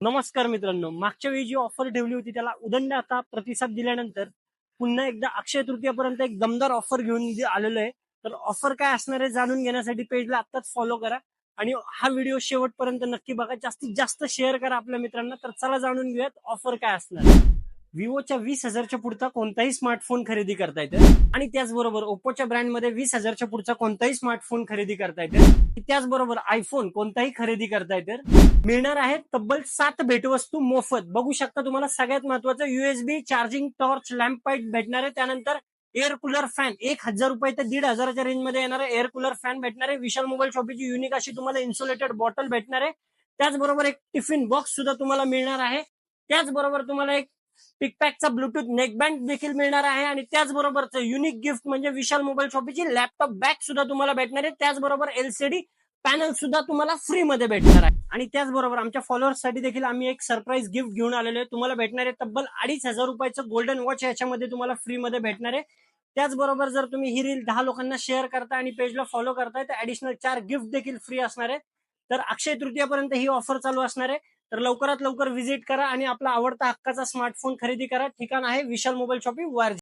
नमस्कार मित्रांनो, मागच्या वेळी जी ऑफर ठेवली होती त्याला उदंड आता प्रतिसाद दिल्यानंतर पुन्हा एकदा अक्षय तृतीयापर्यंत एक दमदार ऑफर घेऊन आलेलो आहे. तर ऑफर काय असणार आहे जाणून घेण्यासाठी पेजला आत्ताच फॉलो करा आणि हा व्हिडिओ शेवटपर्यंत नक्की बघा. जास्तीत जास्त शेअर करा आपल्या मित्रांना. तर चला जाणून घेऊयात ऑफर काय असणार आहे. विवोच्या 20,000च्या पुढचा कोणताही स्मार्टफोन खरेदी करता येते आणि त्याचबरोबर ओप्पोच्या ब्रँडमध्ये 20,000च्या पुढचा कोणताही स्मार्टफोन खरेदी करता येते. त्याचबरोबर आयफोन कोणताही खरेदी करता येते. मिळणार आहे तब्बल 7 भेटवस्तू मोफत. बघू शकता तुम्हाला सगळ्यात महत्वाचं USB charging torch lamp point भेटणार आहे. त्यानंतर एअर कूलर फॅन 1,000 रुपये ते 1,500च्या रेंजमध्ये येणार आहे. एअर कूलर फॅन भेटणार आहे. विशाल मोबाईल शॉपीची युनिक अशी तुम्हाला इन्सुलेटेड बॉटल भेटणार आहे. त्याचबरोबर एक टिफिन बॉक्स सुद्धा तुम्हाला मिळणार आहे. त्याचबरोबर तुम्हाला एक पिकपॅकचा ब्लूटूथ नेकबँड देखील मिळणार आहे आणि त्याचबरोबरचं युनिक गिफ्ट म्हणजे विशाल मोबाईल शॉपीची लॅपटॉप बॅग सुद्धा तुम्हाला भेटणार आहे. त्याचबरोबर LCD पॅनल सुद्धा तुम्हाला फ्री मध्ये भेटणार आहे. आणि त्याचबरोबर आमच्या फॉलोअर्ससाठी देखील आम्ही एक सरप्राईज गिफ्ट घेऊन आलेलो आहे. तुम्हाला भेटणार आहे तब्बल 2,500 रुपयाचं गोल्डन वॉच याच्यामध्ये तुम्हाला फ्री मध्ये भेटणार आहे. त्याचबरोबर जर तुम्ही ही रील 10 लोकांना शेअर करता आणि पेजला फॉलो करताय तर ऍडिशनल 4 गिफ्ट देखील फ्री असणार आहे. तर अक्षय तृतीयापर्यंत ही ऑफर चालू असणार आहे. तर लवकरात लवकर व्हिजिट करा आणि आपला आवडता हक्काचा स्मार्टफोन खरेदी करा. ठिकाण आहे विशाल मोबाईल शॉपिंग वारजे.